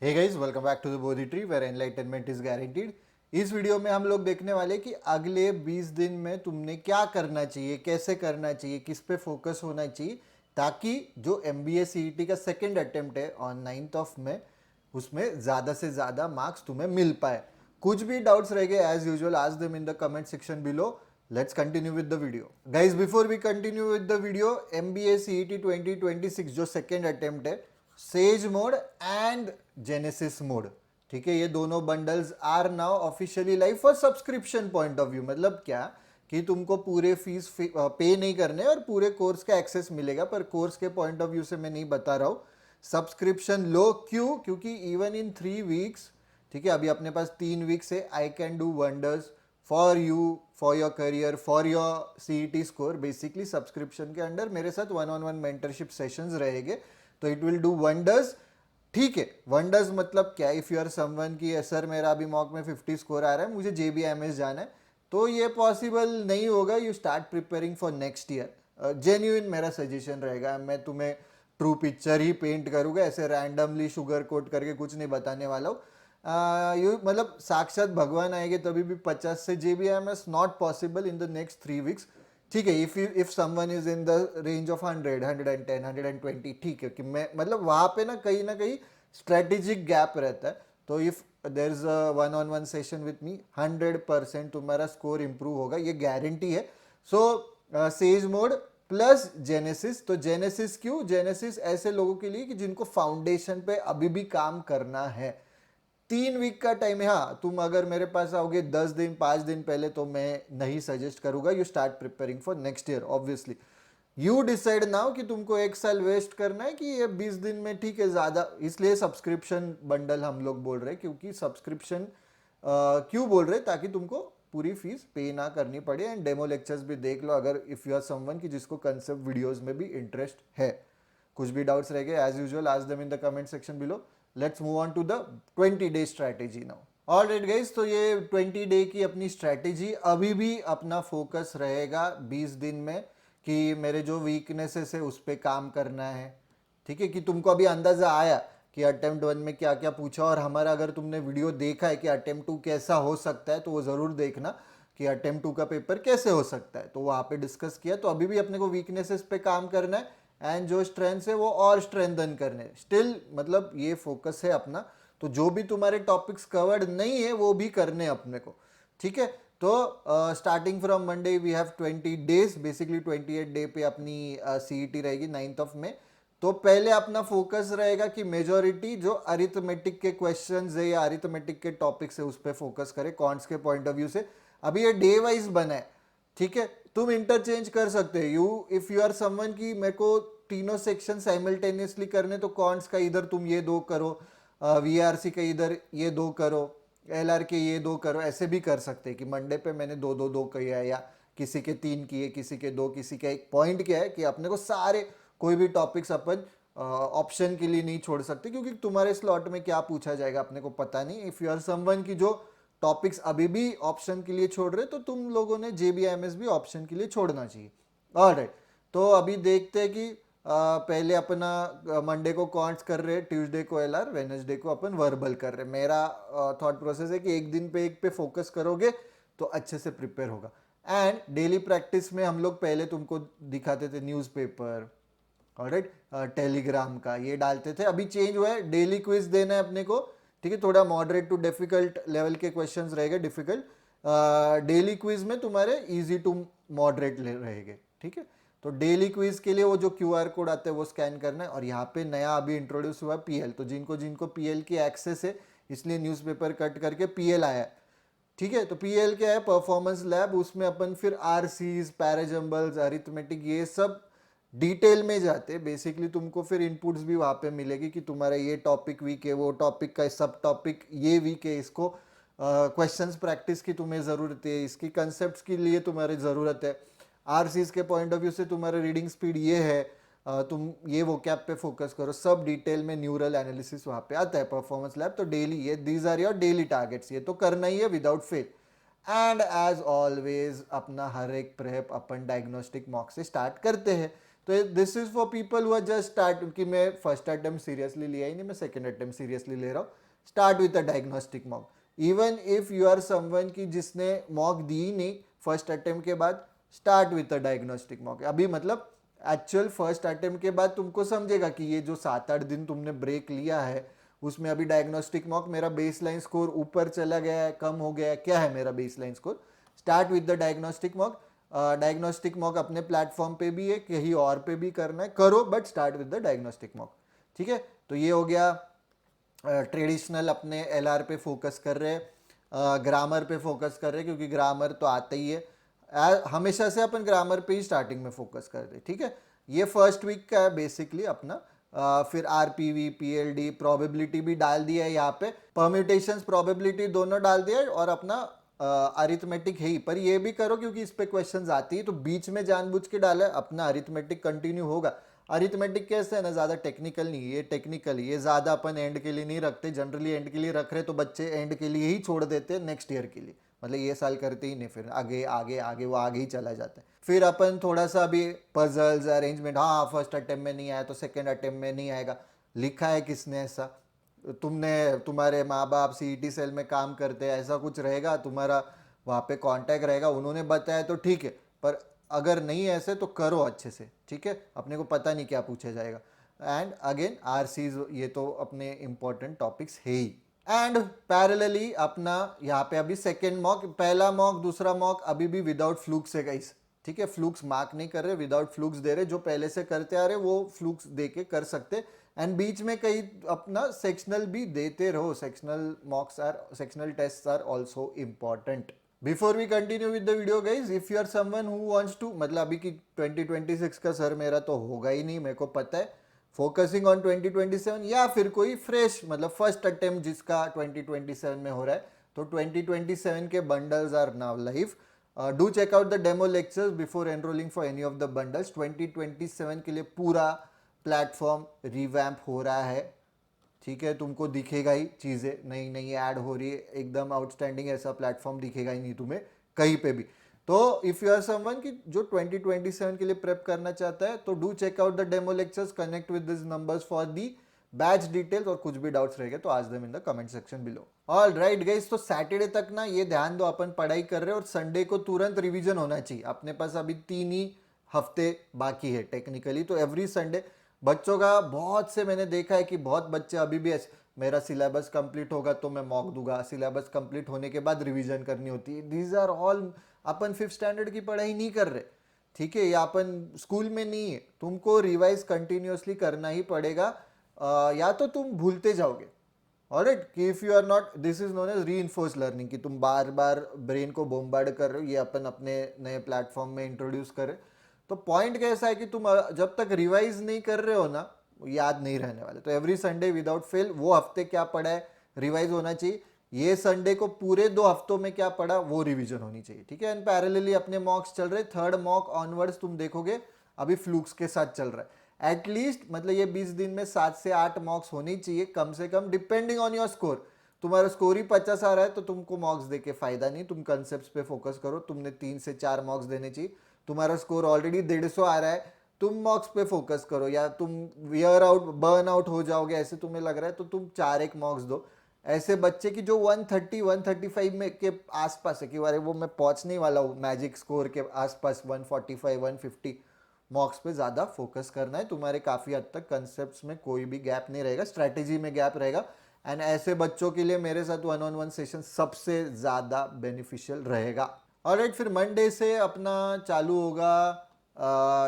Hey guys, welcome back to the Bodhi tree where enlightenment is guaranteed. इस video में हम लोग देखने वाले कि अगले 20 दिन में तुमने क्या करना चाहिए, कैसे करना चाहिए, किस पे फोकस होना चाहिए, ताकि जो MBA CET का सेकंड अटेम्प्ट है ऑन 9th ऑफ मई, उसमें ज़्यादा से ज़्यादा मार्क्स तुम्हें मिल पाए। कुछ भी डाउट्स रह गए as usual add them in the comment section below. Let's continue with the video. Guys, before we continue with the video, MBA CET 2026 जो सेकंड अटेम्प्ट है, sage mode and genesis mode, ठीक है, ये दोनों bundles are now officially live for subscription point of view. मतलब क्या कि तुमको पूरे फीस पे नहीं करने और पूरे कोर्स का एक्सेस मिलेगा, पर कोर्स के पॉइंट ऑफ व्यू से मैं नहीं बता रहा हूँ। सब्सक्रिप्शन लो क्यों? क्योंकि इवन इन 3 वीक्स, ठीक है, अभी अपने पास 3 वीक्स है, I can do wonders for you, for your career, for your CET score. Basically subscription के अंडर मेरे साथ 1-on-1 मेंटरशिप सेशंस रहेंगे, तो इट विल डू वंडर्स। ठीक है, वंडर्स मतलब क्या? इफ यू आर समवन की सर मेरा अभी मॉक में 50 स्कोर आ रहा है, मुझे JBMS जाना है, तो ये पॉसिबल नहीं होगा। You start preparing for next year. Genuine मेरा सजेशन रहेगा, मैं तुम्हें ट्रू पिक्चर ही पेंट करूंगा, ऐसे रैंडमली शुगर कोट करके कुछ नहीं बताने वाला हूँ। यू मतलब साक्षात भगवान आएंगे तभी भी 50 से JBMS not possible in the next 3 weeks. ठीक है, if someone is in the range of 100, 110, 120, ठीक है, कि मैं मतलब वहां पे ना कहीं स्ट्रेटेजिक गैप रहता है। तो if there is a 1-on-1 session with me, 100% तुम्हारा स्कोर इंप्रूव होगा, ये गारंटी है। सो सेज मोड प्लस जेनेसिस। तो जेनेसिस क्यों? जेनेसिस ऐसे लोगों के लिए कि जिनको फाउंडेशन पे अभी भी काम करना है। 3 वीक का टाइम है। हाँ, तुम अगर मेरे पास आओगे 10 दिन 5 दिन पहले, तो मैं नहीं सजेस्ट करूंगा। You start preparing for next year obviously. You decide now कि तुमको 1 साल वेस्ट करना है कि ये 20 दिन में, ठीक है ज्यादा। इसलिए सब्सक्रिप्शन बंडल हम लोग बोल रहे हैं, क्योंकि सब्सक्रिप्शन क्यों बोल रहे हैं? ताकि तुमको पूरी फीस पे ना करनी पड़े। एंड डेमो लेक्चर्स भी देख लो अगर इफ यू आर समवन की जिसको कंसेप्ट वीडियोस में भी इंटरेस्ट है। कुछ भी डाउट्स रह गए as usual add them in the comment section below. Let's move on to the 20 day strategy now. Alright guys, तो ये 20 डे की अपनी स्ट्रैटेजी, अभी भी अपना फोकस रहेगा 20 दिन में कि मेरे जो वीकनेसेस है उस पर काम करना है। ठीक है, कि तुमको अभी अंदाजा आया कि अटेम्प्ट 1 में क्या क्या पूछा, और हमारा अगर तुमने वीडियो देखा है कि अटेम्प्ट 2 कैसा हो सकता है, तो वो ज़रूर देखना कि अटेम्प्ट 2 का पेपर कैसे हो सकता है, तो वहाँ पे डिस्कस किया। तो अभी भी अपने को वीकनेसेस पे काम करना है एंड जो स्ट्रेंथ है वो और स्ट्रेंथन करने। स्टिल मतलब ये फोकस है अपना। तो जो भी तुम्हारे टॉपिक्स कवर्ड नहीं है वो भी करने अपने को। ठीक है, तो starting from Monday we have 20 days, basically 28 day पे अपनी CET रहेगी 9th ऑफ मई। तो पहले अपना फोकस रहेगा कि मेजोरिटी जो अरिथमेटिक के क्वेश्चंस है या अरिथमेटिक के टॉपिक्स है उस पर फोकस करे कॉन्ट्स के पॉइंट ऑफ व्यू से। अभी ये डे वाइज बना है, ठीक है, तुम इंटरचेंज कर सकते हो। इफ यू आर समवन की मेरे को तीनों सेक्शन साइमल्टेनियसली करने, तो कॉन्ट्स का इधर तुम ये दो करो, VRC का इधर ये दो करो, LR के ये दो करो, ऐसे भी कर सकते हैं कि मंडे पे मैंने दो दो दो किया, या किसी के 3 किए, किसी के 2, किसी का 1। पॉइंट क्या है कि अपने को सारे कोई भी टॉपिक्स अपन ऑप्शन के लिए नहीं छोड़ सकते, क्योंकि तुम्हारे स्लॉट में क्या पूछा जाएगा अपने को पता नहीं। इफ यू आर समवन की जो टॉपिक्स अभी भी ऑप्शन के लिए छोड़ रहे, तो तुम लोगों ने JBMS भी ऑप्शन के लिए छोड़ना चाहिए। ऑलराइट, तो अभी देखते हैं कि पहले अपना मंडे को कॉन्ट्स कर रहे हैं, ट्यूसडे को LR, वेडनेसडे को अपन वर्बल कर रहे हैं। मेरा थॉट प्रोसेस है कि एक पे फोकस करोगे तो अच्छे से प्रिपेयर होगा। एंड डेली प्रैक्टिस में हम लोग पहले तुमको दिखाते थे न्यूज़पेपर, ऑलराइट, टेलीग्राम का ये डालते थे। अभी चेंज हुआ है, डेली क्विज देना है अपने को। ठीक है, थोड़ा मॉडरेट टू डिफिकल्ट लेवल के क्वेश्चंस रहेंगे। डिफिकल्ट डेली क्विज में तुम्हारे इजी टू मॉडरेट रहेंगे। ठीक है, तो डेली क्विज के लिए वो जो QR कोड आता है वो स्कैन करना है। और यहाँ पे नया अभी इंट्रोड्यूस हुआ PL, तो जिनको जिनको PL की एक्सेस है, इसलिए न्यूज़पेपर कट करके PL आया है। ठीक है, तो PL क्या है? Performance lab. उसमें अपन फिर RCs, पैराजम्बल्स, अरिथमेटिक, ये सब डिटेल में जाते हैं। बेसिकली तुमको फिर इनपुट्स भी वहाँ पे मिलेगी कि तुम्हारा ये टॉपिक वीक है, वो टॉपिक का सब टॉपिक ये वीक है, इसको क्वेश्चंस प्रैक्टिस की तुम्हें ज़रूरत है, इसकी कंसेप्ट के लिए तुम्हारी ज़रूरत है। RCs के पॉइंट ऑफ व्यू से तुम्हारा रीडिंग स्पीड ये है, तुम ये वो कैप पे फोकस करो, सब डिटेल में न्यूरल एनालिसिस वहाँ पे आता है। परफॉर्मेंस लैब तो डेली, ये these are your daily targets, ये तो करना ही है without fail. And as always अपना हर एक प्रेप अपन डायग्नोस्टिक मॉक से स्टार्ट करते हैं। तो this is for people who are just start, कि मैं फर्स्ट अटेम्प्ट सीरियसली लिया ही नहीं, मैं सेकंड अटेम्प्ट सीरियसली ले रहा हूँ, start with a diagnostic mock. Even if you are someone की जिसने मॉक दी ही नहीं फर्स्ट अटेम्प्ट के बाद, start with a diagnostic mock. अभी मतलब एक्चुअल फर्स्ट अटेम्प्ट के बाद तुमको समझेगा कि ये जो 7-8 दिन तुमने ब्रेक लिया है उसमें अभी डायग्नोस्टिक मॉक, मेरा बेसलाइन स्कोर ऊपर चला गया है, कम हो गया है, क्या है मेरा baseline score. Start with the diagnostic mock. Diagnostic mock अपने प्लेटफॉर्म पे भी है, कहीं और पे भी करना है करो, but start with the diagnostic mock. ठीक है, तो ये हो गया ट्रेडिशनल अपने एलआर पे फोकस कर रहे हैं, ग्रामर पे फोकस कर रहे हैं, क्योंकि ग्रामर तो आता ही है, हमेशा से अपन ग्रामर पे ही स्टार्टिंग में फोकस करते हैं। ठीक है, ये फर्स्ट वीक का है बेसिकली अपना। फिर आरपीवी, पीएलडी, प्रोबेबिलिटी भी डाल दिया है यहाँ पे, परम्यूटेशंस, प्रोबेबिलिटी दोनों डाल दिया है, और अपना अरिथमेटिक है ही। पर ये भी करो क्योंकि इस पे क्वेश्चंस आती है, तो बीच में जानबूझ के डाला है, अपना अरिथमेटिक कंटिन्यू होगा। अरिथमेटिक कैसे है ना, ज़्यादा टेक्निकल नहीं, ये टेक्निकल, ये ज़्यादा अपन एंड के लिए नहीं रखते, जनरली एंड के लिए रख रहे तो बच्चे एंड के लिए ही छोड़ देते हैं नेक्स्ट ईयर के लिए, मतलब ये साल करते ही नहीं, फिर आगे आगे आगे वो आगे ही चला जाता है। फिर अपन थोड़ा सा अभी पजल्स, अरेंजमेंट, हाँ फर्स्ट अटेम्प्ट में नहीं आया तो सेकेंड अटेम्प्ट में नहीं आएगा, लिखा है किसने ऐसा? तुमने, तुम्हारे माँ बाप सीईटी सेल में काम करते हैं, ऐसा कुछ रहेगा तुम्हारा, वहाँ पे कांटेक्ट रहेगा, उन्होंने बताया तो ठीक है, पर अगर नहीं ऐसे तो करो अच्छे से। ठीक है, अपने को पता नहीं क्या पूछा जाएगा। एंड अगेन आरसीज, ये तो अपने इंपॉर्टेंट टॉपिक्स है ही। एंड पैरेलली अपना यहाँ पे अभी सेकेंड मॉक, पहला मॉक दूसरा मॉक अभी भी विदाउट फ्लूक्स है गाइस। ठीक है, फ्लूक्स मार्क नहीं कर रहे, विदाउट फ्लूक्स दे रहे, जो पहले से करते आ रहे वो फ्लूक्स दे के कर सकते। एंड बीच में कई अपना सेक्शनल भी देते रहो, sectional mocks are, sectional test are also important. Before we continue with the video guys, if you are someone who wants to, मतलब अभी की 2026 का सर मेरा तो होगा ही नहीं, मेरे को पता है, फोकसिंग ऑन 2027, या फिर कोई फ्रेश मतलब फर्स्ट अटेम्प्ट जिसका 2027 में हो रहा है, तो 2027 के bundles are now live. Do check out the demo lectures before enrolling for any of the bundles. 2027 के लिए पूरा प्लेटफॉर्म रिवैम्प हो रहा है। ठीक है, तुमको दिखेगा ही चीज़ें नई नई ऐड हो रही है, एकदम आउटस्टैंडिंग ऐसा प्लेटफॉर्म दिखेगा ही नहीं तुम्हें कहीं पे भी। तो इफ़ यू आर समवन कि जो 2027 के लिए प्रेप करना चाहता है, तो do check out the demo lectures, connect with this numbers for the batch details, और कुछ भी डाउट्स रहेंगे तो add them in the comment section below. All right guys, तो सैटरडे तक ना ये ध्यान दो अपन पढ़ाई कर रहे हैं, और संडे को तुरंत रिवीजन होना चाहिए। अपने पास अभी 3 ही हफ्ते बाकी है टेक्निकली, तो एवरी संडे बच्चों का, बहुत से मैंने देखा है कि बहुत बच्चे अभी भी मेरा सिलेबस कंप्लीट होगा तो मैं मॉक दूंगा, सिलेबस कंप्लीट होने के बाद रिवीजन करनी होती है। दीज आर ऑल, अपन 5th स्टैंडर्ड की पढ़ाई नहीं कर रहे। ठीक है, या अपन स्कूल में नहीं है, तुमको रिवाइज कंटिन्यूसली करना ही पड़ेगा, या तो तुम भूलते जाओगे। ऑलराइट, कि if you are not, this is known as reinforce learning, कि तुम बार बार ब्रेन को बोम्बार्ड कर रहे हो, ये अपन अपने नए प्लेटफॉर्म में इंट्रोड्यूस करें। तो पॉइंट कैसा है कि तुम जब तक रिवाइज नहीं कर रहे हो ना, याद नहीं रहने वाले। तो एवरी संडे विदाउट फेल, वो हफ्ते क्या पढ़ा है रिवाइज होना चाहिए, ये संडे को पूरे 2 हफ्तों में क्या पढ़ा वो रिवीजन होनी चाहिए। ठीक है, एंड पैरेलली अपने मॉक्स चल रहे, थर्ड मॉक ऑनवर्ड्स तुम देखोगे अभी फ्लूक्स के साथ चल रहा है। एटलीस्ट मतलब ये 20 दिन में 7 से 8 मॉक्स होनी चाहिए कम से कम, डिपेंडिंग ऑन योर स्कोर। तुम्हारा स्कोर ही 50 आ रहा है तो तुमको मॉक्स दे के फायदा नहीं, तुम कंसेप्ट पे फोकस करो, तुमने 3 से 4 मॉक्स देने चाहिए। तुम्हारा स्कोर ऑलरेडी 150 आ रहा है, तुम मॉक्स पे फोकस करो, या तुम वियर आउट, बर्न आउट हो जाओगे ऐसे तुम्हें लग रहा है, तो तुम 4-1 मॉक्स दो। ऐसे बच्चे की जो 130 135 में के आसपास है, कि अरे वो मैं पहुंचने वाला हूँ मैजिक स्कोर के आसपास, 145 150 मॉक्स पे ज़्यादा फोकस करना है। तुम्हारे काफ़ी हद तक कंसेप्ट्स में कोई भी गैप नहीं रहेगा, स्ट्रैटेजी में गैप रहेगा। एंड ऐसे बच्चों के लिए मेरे साथ 1-on-1 सेशन सबसे ज़्यादा बेनिफिशियल रहेगा। ऑलराइट, फिर मंडे से अपना चालू होगा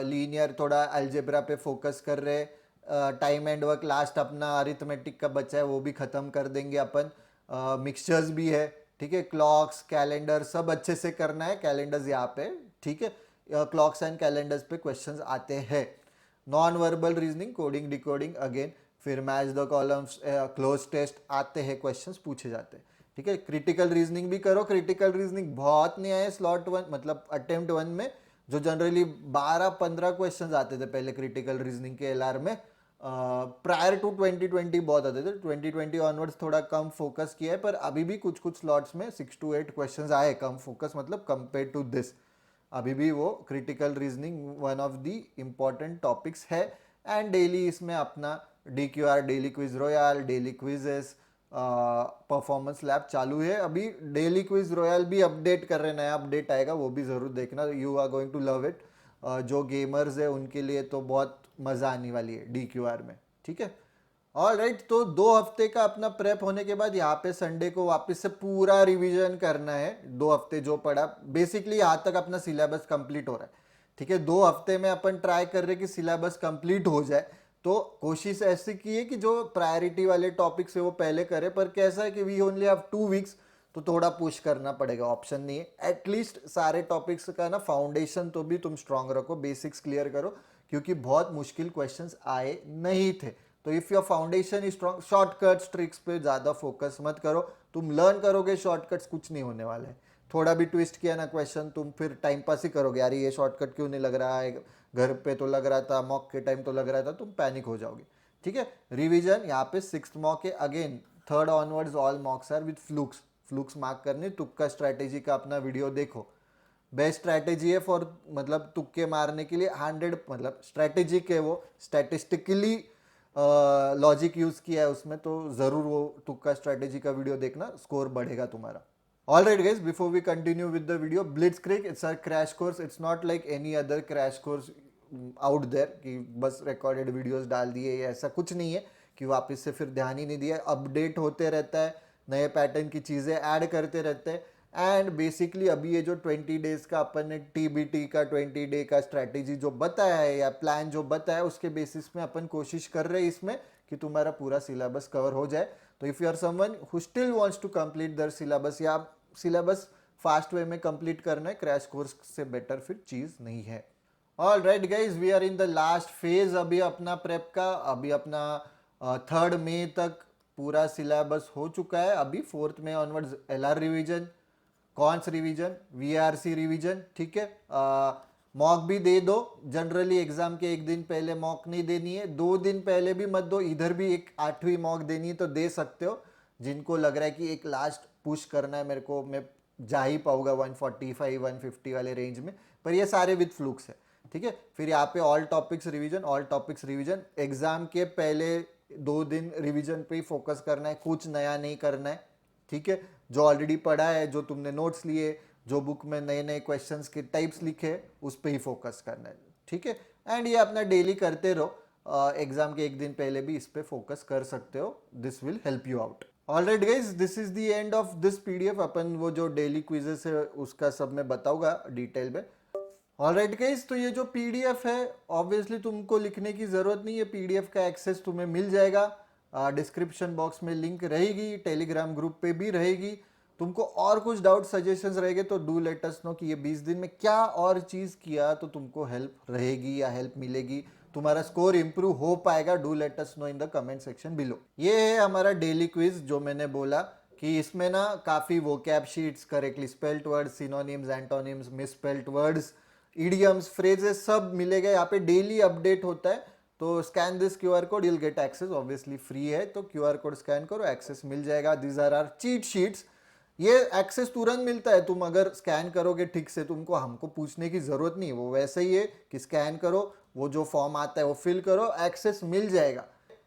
लीनियर, थोड़ा अलजेब्रा पे फोकस कर रहे, टाइम एंड वर्क, लास्ट अपना अरिथमेटिक का बचा है वो भी ख़त्म कर देंगे अपन। मिक्सचर्स भी है, ठीक है, क्लॉक्स, कैलेंडर सब अच्छे से करना है, कैलेंडर्स यहाँ पे, ठीक है, क्लॉक्स एंड कैलेंडर्स पे क्वेश्चंस आते हैं। Non verbal reasoning, coding decoding again, फिर match the columns, cloze test आते हैं, क्वेश्चंस पूछे जाते हैं। ठीक है, क्रिटिकल रीजनिंग भी करो, क्रिटिकल रीजनिंग बहुत नहीं आए स्लॉट 1, मतलब अटेम्प्ट 1 में, जो जनरली 12-15 क्वेश्चंस आते थे पहले क्रिटिकल रीजनिंग के एलआर में, प्रायर टू 2020 बहुत आते थे। 2020 ऑनवर्ड्स थोड़ा कम फोकस किया है, पर अभी भी कुछ कुछ स्लॉट्स में 6 to 8 क्वेश्चंस आए, कम फोकस मतलब कंपेयर टू दिस। अभी भी वो critical reasoning one of the important topics है। एंड डेली इसमें अपना DQR, daily quiz royal, daily quizzes, performance lab चालू है अभी। डेली क्विज रॉयल भी अपडेट कर रहे हैं, नया अपडेट आएगा, वो भी ज़रूर देखना, you are going to love it. जो गेमर्स है उनके लिए तो बहुत मज़ा आने वाली है DQR में, ठीक है। ऑल राइट, तो 2 हफ्ते का अपना प्रेप होने के बाद यहाँ पे संडे को वापस से पूरा रिवीजन करना है। 2 हफ्ते जो पढ़ा, बेसिकली यहाँ तक अपना सिलेबस कंप्लीट हो रहा है, ठीक है। 2 हफ्ते में अपन ट्राई कर रहे कि सिलेबस कंप्लीट हो जाए। तो कोशिश ऐसी की है कि जो प्रायोरिटी वाले टॉपिक्स है वो पहले करे, पर कैसा है कि वी ओनली हैव 2 वीक्स, तो थोड़ा पुश करना पड़ेगा, ऑप्शन नहीं है। एटलीस्ट सारे टॉपिक्स का ना फाउंडेशन तो भी तुम स्ट्रांग रखो, बेसिक्स क्लियर करो, क्योंकि बहुत मुश्किल क्वेश्चंस आए नहीं थे। तो if your foundation is strong, shortcuts tricks पे ज़्यादा फोकस मत करो। तुम लर्न करोगे शॉर्टकट्स, कुछ नहीं होने वाला है। थोड़ा भी ट्विस्ट किया ना क्वेश्चन, तुम फिर टाइम पास ही करोगे, यार ये शॉर्टकट क्यों नहीं लग रहा है, घर पे तो लग रहा था, मॉक के टाइम तो लग रहा था, तुम पैनिक हो जाओगे, ठीक है। रिवीजन यहाँ पे 6th मॉक है, again 3rd onwards all mocks are with flukes. Flukes mark करने, तुक्का स्ट्रैटेजी का अपना वीडियो देखो, बेस्ट स्ट्रैटेजी है फॉर, मतलब तुक्के मारने के लिए 100, मतलब स्ट्रैटेजिक है वो, स्टैटिस्टिकली लॉजिक यूज किया है उसमें, तो जरूर वो तुक्का स्ट्रैटेजी का वीडियो देखना, स्कोर बढ़ेगा तुम्हारा। All right guys, before we continue with the video, Blitzkrieg, it's a crash course. It's not like any other crash course out there कि बस recorded videos डाल दिए, ऐसा कुछ नहीं है कि वापस से फिर ध्यान ही नहीं दिया। अपडेट होते रहता है, नए पैटर्न की चीज़ें ऐड करते रहते हैं। एंड बेसिकली अभी ये जो 20 डेज का अपन ने TBT का 20 डे का स्ट्रैटेजी जो बताया है या प्लान जो बताया है, उसके बेसिस में अपन कोशिश कर रहे हैं इसमें कि तुम्हारा पूरा सिलेबस कवर हो जाए। तो if you are someone who still wants to complete their syllabus, या सिलेबस फास्ट वे में कंप्लीट करना है, क्रैश कोर्स से बेटर फिर चीज़ नहीं है। All right guys, we are in the last phase अभी अपना प्रेप का। अभी अपना 3rd मई तक पूरा सिलेबस हो चुका है। अभी 4th मई ऑनवर्ड्स LR रिवीजन, कॉन्स रिवीजन, VRC रिवीजन, ठीक है। मॉक भी दे दो, जनरली एग्जाम के 1 दिन पहले मॉक नहीं देनी है, 2 दिन पहले भी मत दो। इधर भी एक 8वीं मॉक देनी है तो दे सकते हो, जिनको लग रहा है कि एक लास्ट पुश करना है मेरे को, मैं जा ही पाऊंगा 145 150 वाले रेंज में, पर ये सारे विद फ्लूक्स है, ठीक है। फिर यहाँ पे ऑल टॉपिक्स रिवीजन, एग्जाम के पहले 2 दिन रिवीजन पे ही फोकस करना है, कुछ नया नहीं करना है, ठीक है। जो ऑलरेडी पढ़ा है, जो तुमने नोट्स लिए, जो बुक में नए नए क्वेश्चंस के टाइप्स लिखे, उस पर ही फोकस करना है, ठीक है। एंड ये अपना डेली करते रहो, एग्जाम के 1 दिन पहले भी इस पे फोकस कर सकते हो, this will help you out. Alright guys, this is the end of this PDF। अपन वो जो डेली क्विजेस है उसका सब मैं बताऊंगा डिटेल में। ऑलराइट गाइज, तो ये जो PDF है, ऑब्वियसली तुमको लिखने की जरूरत नहीं है, PDF का एक्सेस तुम्हें मिल जाएगा, डिस्क्रिप्शन बॉक्स में लिंक रहेगी, टेलीग्राम ग्रुप पे भी रहेगी। तुमको और कुछ डाउट सजेशंस रहेंगे तो डू लेट अस नो कि ये 20 दिन में क्या और चीज़ किया तो तुमको हेल्प रहेगी या हेल्प मिलेगी, तुम्हारा स्कोर इंप्रूव हो पाएगा। Do let us know in the comment section below. ये है हमारा डेली क्विज, जो मैंने बोला कि इसमें ना काफ़ी vocab sheets, correctly spelled words, synonyms, antonyms, misspelled words, idioms, phrases सब मिलेगा। यहाँ पे डेली अपडेट होता है, तो scan this QR code, you'll get access, obviously free है, तो QR कोड स्कैन करो, एक्सेस मिल जाएगा। These are our cheat sheets, ये एक्सेस तुरंत मिलता है, तुम अगर स्कैन करोगे ठीक से, तुमको हमको पूछने की जरूरत नहीं, वो वैसे ही है कि स्कैन करो, वो जो फॉर्म आता है वो फिल करो, एक्सेस मिल जाएगा,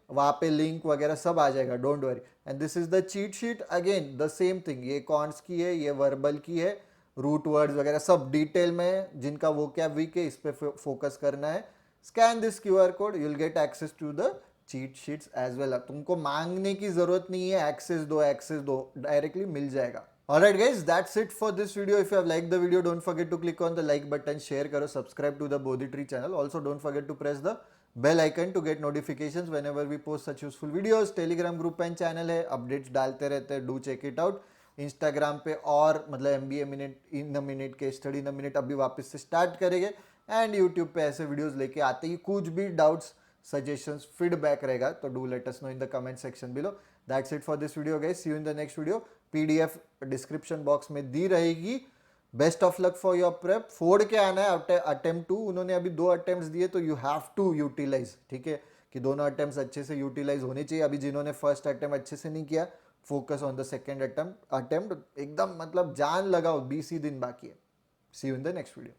वहाँ पे लिंक वगैरह सब आ जाएगा, don't worry. And this is the cheat sheet, again the same thing, ये कॉन्ट्स की है, ये वर्बल की है, रूट वर्ड्स वगैरह सब डिटेल में, जिनका वो क्या वीक है इस पे फोकस करना है। Scan this QR code, you'll get access to the cheat sheets as well. तुमको मांगने की जरूरत नहीं है, एक्सेस दो, डायरेक्टली मिल जाएगा। Alright guys, that's it for this video. If you have liked the video, don't forget to click on the like button, share karo, subscribe to the Bodhi Tree channel. Also don't forget to press the bell icon to get notifications whenever we post such useful videos. Telegram group and channel है, updates डालते रहते हैं, do check it out. Instagram पे और मतलब MBA minute in a minute के study in a minute अभी वापस से स्टार्ट करेंगे, एंड यूट्यूब पे ऐसे वीडियोस लेके आते ही, कुछ भी डाउट्स सजेशंस फीडबैक रहेगा तो do let us know in the comment section below. That's it for this video guys, see you in the next video. PDF description box में दी रहेगी। Best of luck for your prep, फोड़ के आना है attempt 2, उन्होंने अभी 2 attempts दिए तो यू हैव टू यूटिलाइज, ठीक है, कि दोनों अटेम्प्ट्स अच्छे से यूटिलाइज होने चाहिए। अभी जिन्होंने फर्स्ट अटेम्प्ट अच्छे से नहीं किया, focus on the second attempt, एकदम मतलब जान लगाओ, 20 ही दिन बाकी है। See you in the next video.